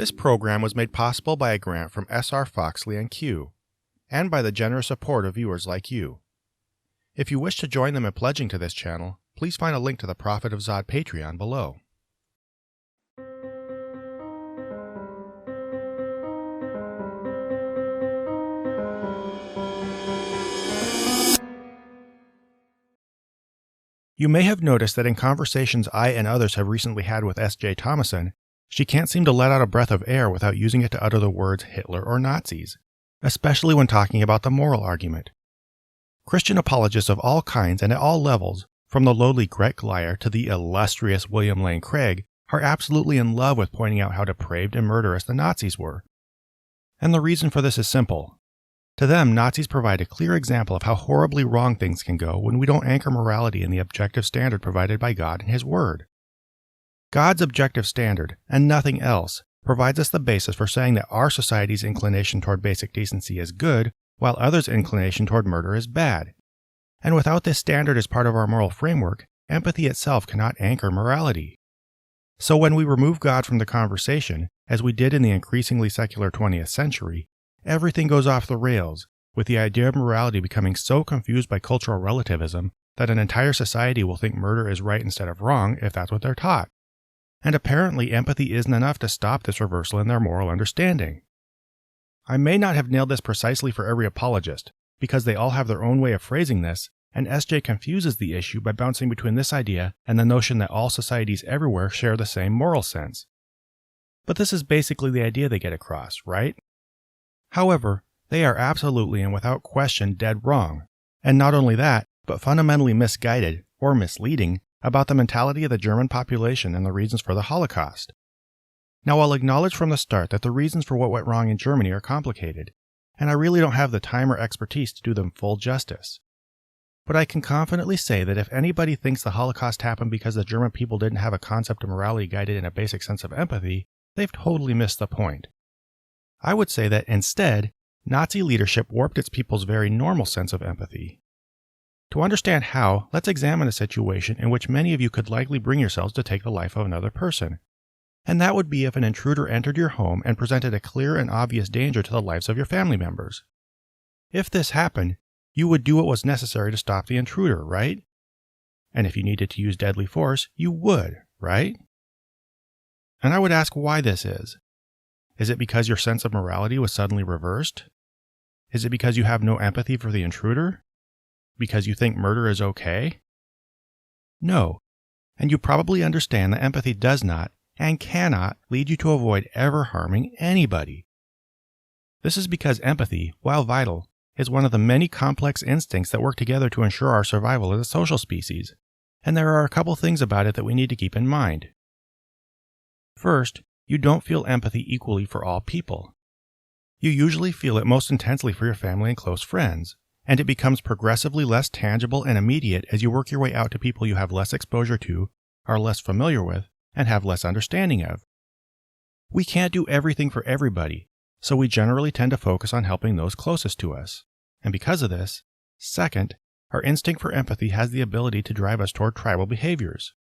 This program was made possible by a grant from S.R. Foxley and Q, and by the generous support of viewers like you. If you wish to join them in pledging to this channel, please find a link to the Prophet of Zod Patreon below. You may have noticed that in conversations I and others have recently had with S.J. Thomason, she can't seem to let out a breath of air without using it to utter the words Hitler or Nazis, especially when talking about the moral argument. Christian apologists of all kinds and at all levels, from the lowly Gret Glyer to the illustrious William Lane Craig, are absolutely in love with pointing out how depraved and murderous the Nazis were. And the reason for this is simple. To them, Nazis provide a clear example of how horribly wrong things can go when we don't anchor morality in the objective standard provided by God and His Word. God's objective standard, and nothing else, provides us the basis for saying that our society's inclination toward basic decency is good, while others' inclination toward murder is bad. And without this standard as part of our moral framework, empathy itself cannot anchor morality. So when we remove God from the conversation, as we did in the increasingly secular 20th century, everything goes off the rails, with the idea of morality becoming so confused by cultural relativism that an entire society will think murder is right instead of wrong if that's what they're taught. And apparently empathy isn't enough to stop this reversal in their moral understanding. I may not have nailed this precisely for every apologist, because they all have their own way of phrasing this, and SJ confuses the issue by bouncing between this idea and the notion that all societies everywhere share the same moral sense. But this is basically the idea they get across, right? However, they are absolutely and without question dead wrong, and not only that, but fundamentally misguided, or misleading, about the mentality of the German population and the reasons for the Holocaust. Now, I'll acknowledge from the start that the reasons for what went wrong in Germany are complicated, and I really don't have the time or expertise to do them full justice. But I can confidently say that if anybody thinks the Holocaust happened because the German people didn't have a concept of morality guided in a basic sense of empathy, they've totally missed the point. I would say that instead, Nazi leadership warped its people's very normal sense of empathy. To understand how, let's examine a situation in which many of you could likely bring yourselves to take the life of another person. And that would be if an intruder entered your home and presented a clear and obvious danger to the lives of your family members. If this happened, you would do what was necessary to stop the intruder, right? And if you needed to use deadly force, you would, right? And I would ask why this is. Is it because your sense of morality was suddenly reversed? Is it because you have no empathy for the intruder? Because you think murder is okay? No, and you probably understand that empathy does not and cannot lead you to avoid ever harming anybody. This is because empathy, while vital, is one of the many complex instincts that work together to ensure our survival as a social species, and there are a couple things about it that we need to keep in mind. First, you don't feel empathy equally for all people. You usually feel it most intensely for your family and close friends, and it becomes progressively less tangible and immediate as you work your way out to people you have less exposure to, are less familiar with, and have less understanding of. We can't do everything for everybody, so we generally tend to focus on helping those closest to us. And because of this, second, our instinct for empathy has the ability to drive us toward tribal behaviors.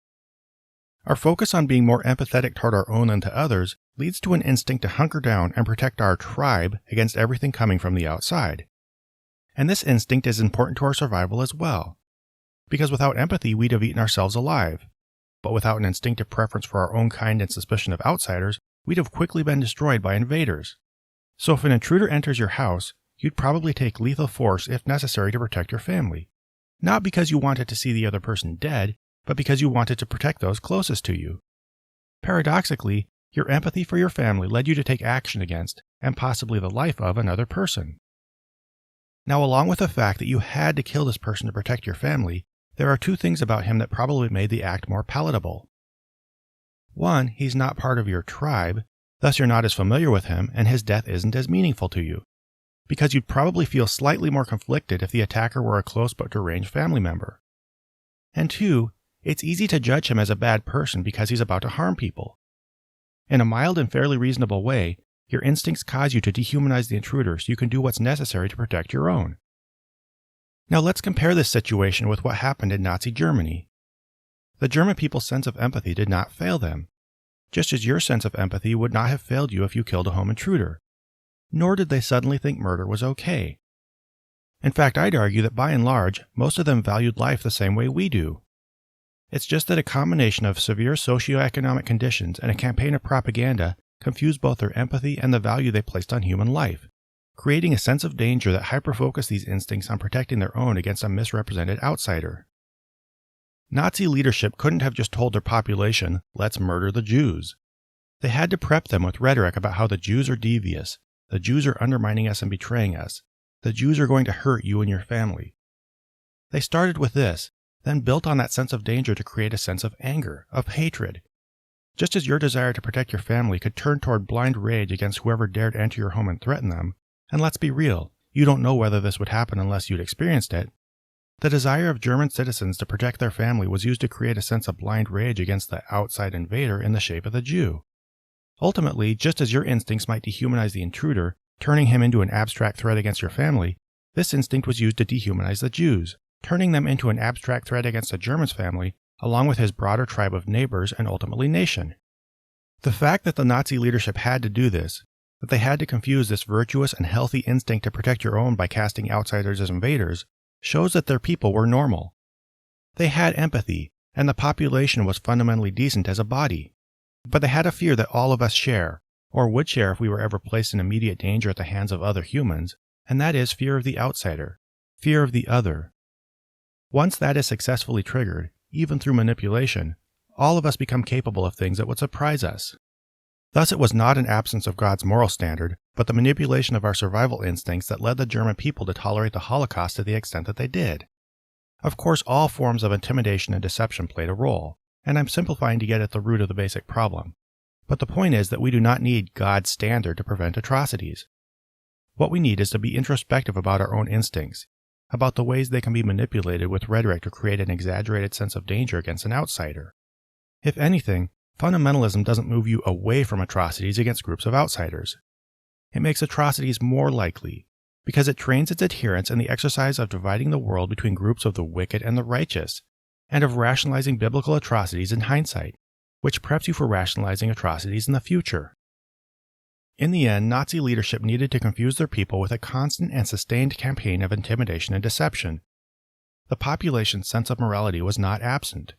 Our focus on being more empathetic toward our own than to others leads to an instinct to hunker down and protect our tribe against everything coming from the outside. And this instinct is important to our survival as well, because without empathy we'd have eaten ourselves alive, but without an instinctive preference for our own kind and suspicion of outsiders, we'd have quickly been destroyed by invaders. So if an intruder enters your house, you'd probably take lethal force if necessary to protect your family, not because you wanted to see the other person dead, but because you wanted to protect those closest to you. Paradoxically, your empathy for your family led you to take action against, and possibly the life of, another person. Now, along with the fact that you had to kill this person to protect your family, there are two things about him that probably made the act more palatable. One, he's not part of your tribe, thus you're not as familiar with him, and his death isn't as meaningful to you, because you'd probably feel slightly more conflicted if the attacker were a close but deranged family member. And two, it's easy to judge him as a bad person because he's about to harm people. In a mild and fairly reasonable way, your instincts cause you to dehumanize the intruder so you can do what's necessary to protect your own. Now let's compare this situation with what happened in Nazi Germany. The German people's sense of empathy did not fail them. just as your sense of empathy would not have failed you if you killed a home intruder. Nor did they suddenly think murder was okay. In fact, I'd argue that by and large, most of them valued life the same way we do. It's just that a combination of severe socioeconomic conditions and a campaign of propaganda confused both their empathy and the value they placed on human life, creating a sense of danger that hyperfocused these instincts on protecting their own against a misrepresented outsider. Nazi leadership couldn't have just told their population, let's murder the Jews. They had to prep them with rhetoric about how the Jews are devious, the Jews are undermining us and betraying us, the Jews are going to hurt you and your family. They started with this, then built on that sense of danger to create a sense of anger, of hatred. Just as your desire to protect your family could turn toward blind rage against whoever dared enter your home and threaten them, and let's be real, you don't know whether this would happen unless you'd experienced it, the desire of German citizens to protect their family was used to create a sense of blind rage against the outside invader in the shape of the Jew. Ultimately, just as your instincts might dehumanize the intruder, turning him into an abstract threat against your family, this instinct was used to dehumanize the Jews, turning them into an abstract threat against the German's family, along with his broader tribe of neighbors and ultimately nation. The fact that the Nazi leadership had to do this, that they had to confuse this virtuous and healthy instinct to protect your own by casting outsiders as invaders, shows that their people were normal. They had empathy, and the population was fundamentally decent as a body. But they had a fear that all of us share, or would share if we were ever placed in immediate danger at the hands of other humans, and that is fear of the outsider, fear of the other. Once that is successfully triggered, even through manipulation, all of us become capable of things that would surprise us. Thus it was not an absence of God's moral standard, but the manipulation of our survival instincts that led the German people to tolerate the Holocaust to the extent that they did. Of course, all forms of intimidation and deception played a role, and I'm simplifying to get at the root of the basic problem. But the point is that we do not need God's standard to prevent atrocities. What we need is to be introspective about our own instincts, about the ways they can be manipulated with rhetoric to create an exaggerated sense of danger against an outsider. If anything, fundamentalism doesn't move you away from atrocities against groups of outsiders. It makes atrocities more likely, because it trains its adherents in the exercise of dividing the world between groups of the wicked and the righteous, and of rationalizing biblical atrocities in hindsight, which preps you for rationalizing atrocities in the future. In the end, Nazi leadership needed to confuse their people with a constant and sustained campaign of intimidation and deception. The population's sense of morality was not absent.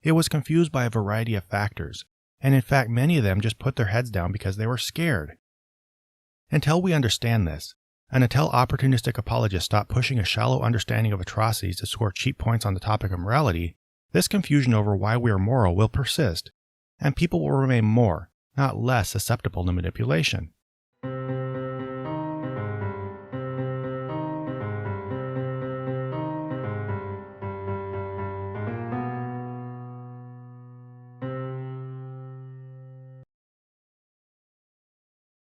It was confused by a variety of factors, and in fact many of them just put their heads down because they were scared. Until we understand this, and until opportunistic apologists stop pushing a shallow understanding of atrocities to score cheap points on the topic of morality, this confusion over why we are moral will persist, and people will remain more, not less, susceptible to manipulation.